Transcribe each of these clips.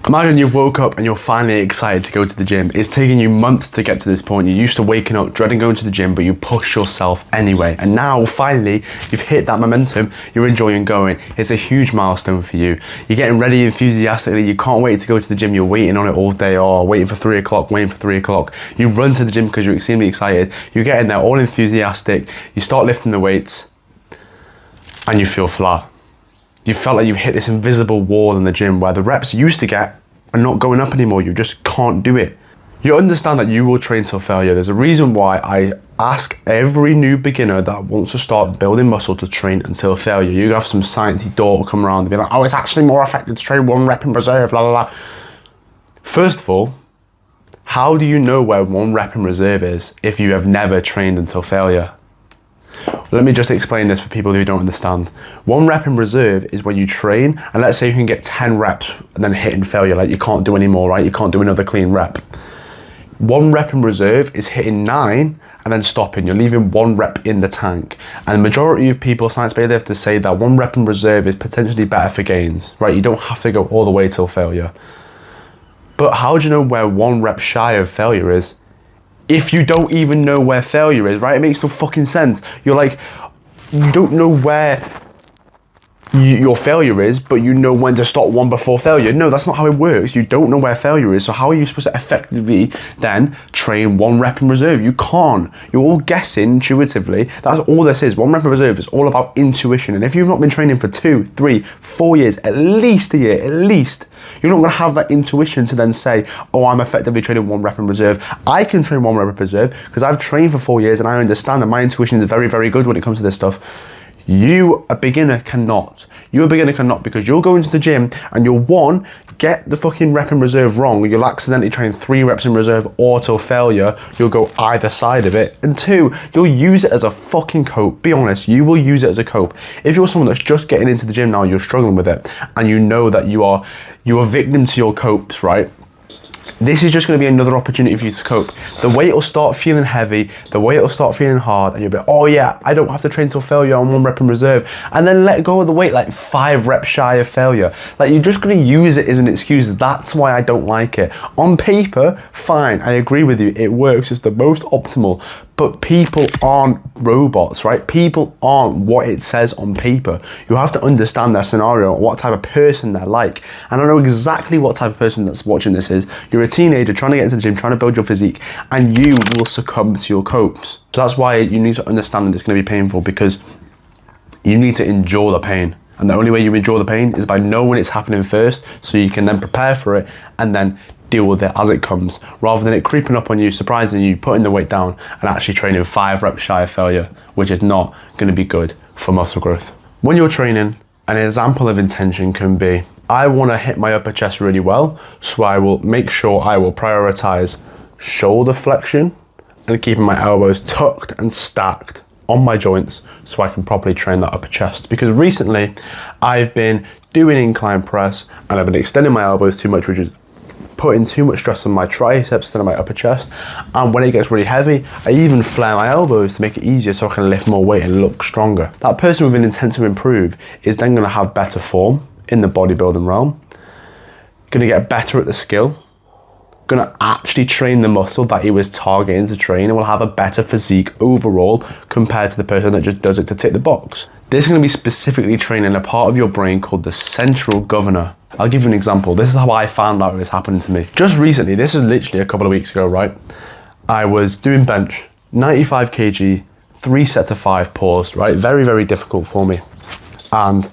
Imagine you've woke up and you're finally excited to go to the gym. It's taken you months to get to this point. You're used to waking up, dreading going to the gym, but you push yourself anyway. And now, finally, you've hit that momentum. You're enjoying going. It's a huge milestone for you. You're getting ready enthusiastically. You can't wait to go to the gym. You're waiting on it all day, or waiting for 3 o'clock, waiting for 3 o'clock. You run to the gym because you're extremely excited. You get in there all enthusiastic. You start lifting the weights and you feel flat. You felt like you've hit this invisible wall in the gym where the reps you used to get are not going up anymore. You just can't do it. You understand that you will train till failure. There's a reason why I ask every new beginner that wants to start building muscle to train until failure. You have some sciencey dork come around and be like, oh, it's actually more effective to train 1 rep in reserve, la la la. First of all, how do you know where 1 rep in reserve is if you have never trained until failure? Let me just explain this for people who don't understand. 1 rep in reserve is when you train, and let's say you can get 10 reps and then hitting failure, like you can't do any more, right? You can't do another clean rep. 1 rep in reserve is hitting 9 and then stopping. You're leaving 1 rep in the tank. And the majority of people, science-based, they have to say that 1 rep in reserve is potentially better for gains, right? You don't have to go all the way till failure. But how do you know where 1 rep shy of failure is? If you don't even know where failure is, right? It makes no fucking sense. You're like, you don't know where your failure is, but you know when to stop 1 before failure. No, that's not how it works. You don't know where failure is. So how are you supposed to effectively then train 1 rep in reserve? You can't. You're all guessing intuitively. That's all this is. 1 rep in reserve is all about intuition. And if you've not been training for 2, 3, 4 years, at least a year, at least, you're not going to have that intuition to then say, oh, I'm effectively training 1 rep in reserve. I can train 1 rep in reserve because I've trained for 4 years and I understand that my intuition is very, very good when it comes to this stuff. You, a beginner, cannot. You, a beginner, cannot, because you'll go into the gym and you'll, 1, get the fucking rep in reserve wrong. You'll accidentally train 3 reps in reserve or till failure. You'll go either side of it. And 2, you'll use it as a fucking cope. Be honest, you will use it as a cope. If you're someone that's just getting into the gym now, you're struggling with it, and you know that you are victim to your copes, right? This is just going to be another opportunity for you to cope. The weight will start feeling heavy, the weight will start feeling hard, and you'll be like, oh yeah, I don't have to train till failure on 1 rep in reserve, and then let go of the weight like 5 reps shy of failure. Like, you're just going to use it as an excuse. That's why I don't like it. On paper, fine, I agree with you, it works, it's the most optimal, but people aren't robots, right? People aren't what it says on paper. You have to understand their scenario, what type of person they're like. And I know exactly what type of person that's watching this is. You're a teenager trying to get into the gym, trying to build your physique, and you will succumb to your copes. So that's why you need to understand that it's going to be painful, because you need to endure the pain. And the only way you endure the pain is by knowing it's happening first, so you can then prepare for it and then deal with it as it comes, rather than it creeping up on you, surprising you, putting the weight down, and actually training 5 reps shy of failure, which is not going to be good for muscle growth. When you're training, an example of intention can be, I want to hit my upper chest really well, so I will make sure I will prioritize shoulder flexion and keeping my elbows tucked and stacked on my joints so I can properly train that upper chest. Because recently I've been doing incline press and I've been extending my elbows too much, which is putting too much stress on my triceps instead of my upper chest. And when it gets really heavy, I even flare my elbows to make it easier so I can lift more weight and look stronger. That person with an intent to improve is then going to have better form in the bodybuilding realm, going to get better at the skill, going to actually train the muscle that he was targeting to train, and will have a better physique overall compared to the person that just does it to tick the box. This is going to be specifically training a part of your brain called the central governor. I'll give you an example. This is how I found out it was happening to me. Just recently, this was literally a couple of weeks ago, right? I was doing bench, 95 kg, 3 sets of 5 paused, right? Very, very difficult for me. And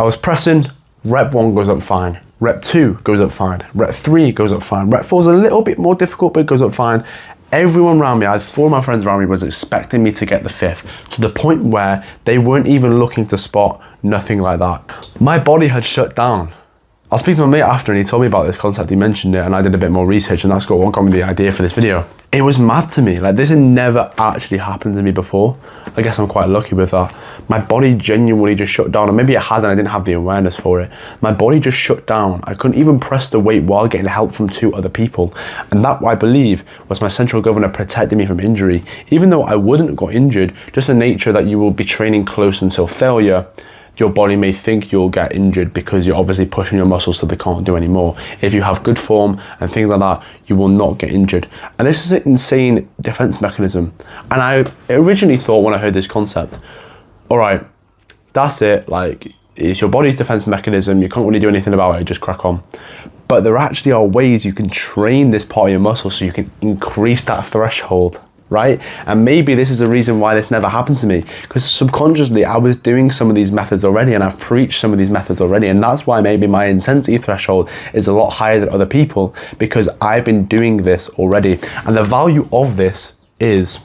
I was pressing, rep 1 goes up fine, rep 2 goes up fine, rep 3 goes up fine, rep 4 is a little bit more difficult, but it goes up fine. Everyone around me, I had 4 of my friends around me, was expecting me to get the 5th, to the point where they weren't even looking to spot, nothing like that. My body had shut down. I was speaking to my mate after and he told me about this concept, he mentioned it, and I did a bit more research, and that's what got me the idea for this video. It was mad to me, like this had never actually happened to me before. I guess I'm quite lucky with that. My body genuinely just shut down, and maybe it had and I didn't have the awareness for it. My body just shut down. I couldn't even press the weight while getting help from 2 other people. And that, I believe, was my central governor protecting me from injury. Even though I wouldn't have got injured, just the nature that you will be training close until failure, your body may think you'll get injured because you're obviously pushing your muscles so they can't do anymore. If you have good form and things like that, you will not get injured. And this is an insane defense mechanism. And I originally thought when I heard this concept, all right, that's it, like, it's your body's defense mechanism, you can't really do anything about it, just crack on. But there actually are ways you can train this part of your muscle so you can increase that threshold, right? And maybe this is the reason why this never happened to me, because subconsciously I was doing some of these methods already, and I've preached some of these methods already, and that's why maybe my intensity threshold is a lot higher than other people, because I've been doing this already. And the value of this is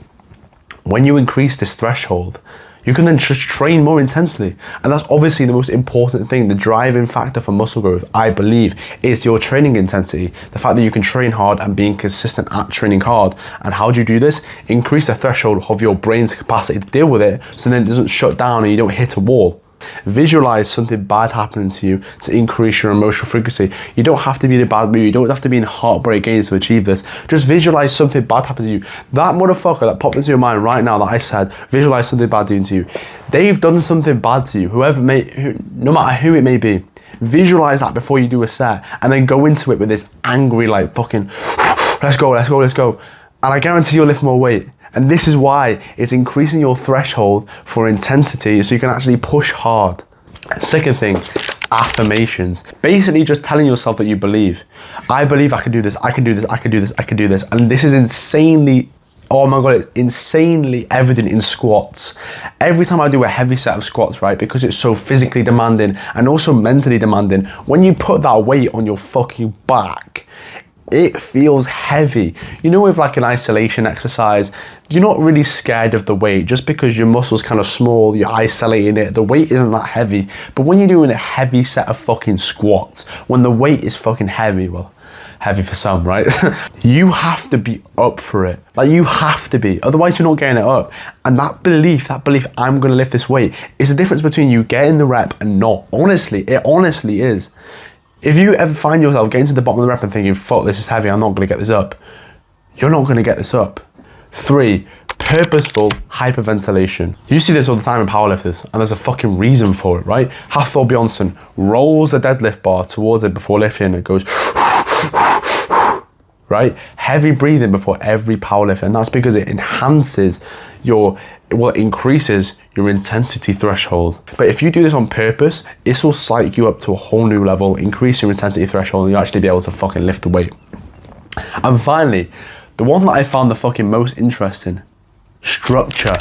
when you increase this threshold, you can then just train more intensely. And that's obviously the most important thing. The driving factor for muscle growth, I believe, is your training intensity. The fact that you can train hard and being consistent at training hard. And how do you do this? Increase the threshold of your brain's capacity to deal with it, so then it doesn't shut down and you don't hit a wall. Visualize something bad happening to you to increase your emotional frequency. You don't have to be in a bad mood. You don't have to be in heartbreak games to achieve this. Just visualize something bad happening to you. That motherfucker that popped into your mind right now that I said, visualize something bad doing to you. They've done something bad to you, no matter who it may be. Visualize that before you do a set, and then go into it with this angry, like, fucking, let's go. And I guarantee you'll lift more weight. And this is why it's increasing your threshold for intensity so you can actually push hard. Second thing, affirmations. Basically just telling yourself that you believe. I believe I can do this, I can do this, I can do this, I can do this. And this is insanely, oh my God, it's insanely evident in squats. Every time I do a heavy set of squats, right, because it's so physically demanding and also mentally demanding, when you put that weight on your fucking back, it feels heavy. You know, with like an isolation exercise, you're not really scared of the weight just because your muscle's kind of small, you're isolating it, the weight isn't that heavy. But when you're doing a heavy set of fucking squats, when the weight is fucking heavy, well, heavy for some, right? You have to be up for it. Like, you have to be, otherwise you're not getting it up. And that belief, I'm gonna lift this weight, is the difference between you getting the rep and not. Honestly, it honestly is. If you ever find yourself getting to the bottom of the rep and thinking, fuck, this is heavy, I'm not gonna get this up, you're not gonna get this up. 3, purposeful hyperventilation. You see this all the time in powerlifters, and there's a fucking reason for it, right? Hathor Bjornsson rolls a deadlift bar towards it before lifting, it goes, right? Heavy breathing before every powerlift, and that's because it enhances it increases your intensity threshold. But if you do this on purpose, this will psych you up to a whole new level, increase your intensity threshold, and you'll actually be able to fucking lift the weight. And finally, the one that I found the fucking most interesting, structure.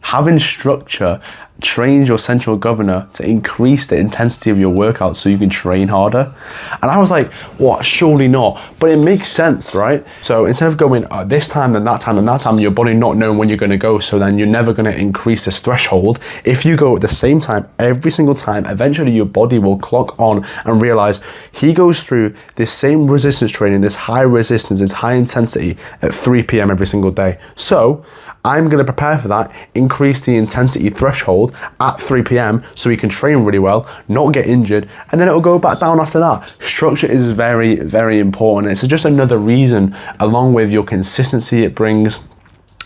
Having structure trains your central governor to increase the intensity of your workouts so you can train harder. And I was like, what? Surely not. But it makes sense, right? So instead of going this time, then that time, and that time, your body not knowing when you're going to go, so then you're never going to increase this threshold. If you go at the same time every single time, eventually your body will clock on and realize he goes through this same resistance training, this high resistance, this high intensity at 3 p.m. every single day. So I'm going to prepare for that, increase the intensity threshold at 3 p.m. so we can train really well, not get injured, and then it'll go back down after that. Structure is very, very important. It's just another reason, along with your consistency it brings,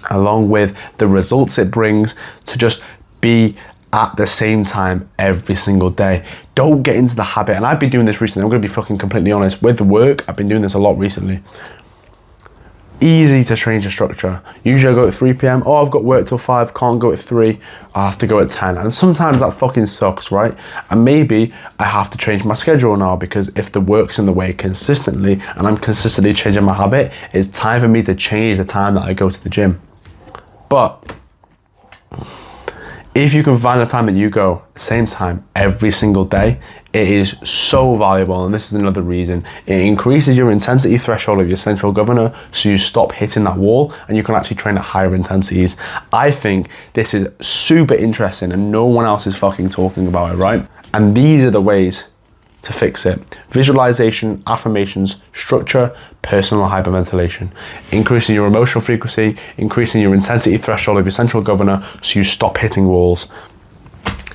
along with the results it brings, to just be at the same time every single day. Don't get into the habit, and I've been doing this recently, I'm going to be fucking completely honest, with the work, I've been doing this a lot recently. Easy to change your structure. Usually I go at 3 p.m. Oh, I've got work till 5, can't go at 3. I have to go at 10. And sometimes that fucking sucks, right? And maybe I have to change my schedule now, because if the work's in the way consistently and I'm consistently changing my habit, it's time for me to change the time that I go to the gym. But if you can find the time that you go at the same time every single day, it is so valuable. And this is another reason. It increases your intensity threshold of your central governor, so you stop hitting that wall and you can actually train at higher intensities. I think this is super interesting and no one else is fucking talking about it, right? And these are the ways to fix it. Visualization, affirmations, structure, personal hyperventilation. Increasing your emotional frequency, increasing your intensity threshold of your central governor so you stop hitting walls.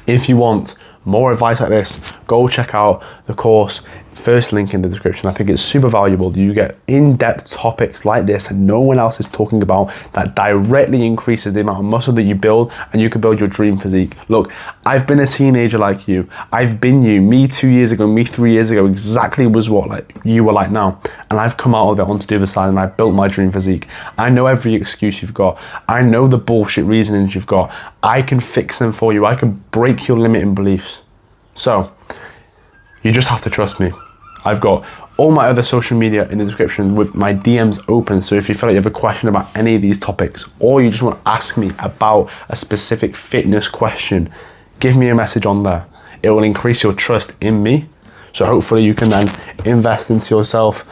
If you want more advice like this, go check out the course first link in the description. I think it's super valuable. You get in-depth topics like this and no one else is talking about that directly increases the amount of muscle that you build, and you can build your dream physique. Look, I've been a teenager like you. I've been you. Me 2 years ago, me 3 years ago, exactly was what like you were like now. And I've come out of it onto the other side and I built my dream physique. I know every excuse you've got. I know the bullshit reasonings you've got. I can fix them for you. I can break your limiting beliefs. So, you just have to trust me. I've got all my other social media in the description with my DMs open. So if you feel like you have a question about any of these topics, or you just want to ask me about a specific fitness question, give me a message on there. It will increase your trust in me. So hopefully you can then invest into yourself,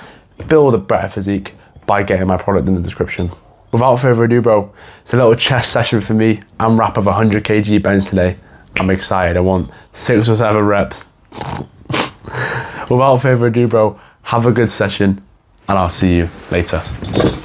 build a better physique by getting my product in the description. Without further ado, bro, it's a little chest session for me. I'm wrap of 100 kg bench today. I'm excited. I want 6 or 7 reps. Without further ado, bro, have a good session and I'll see you later.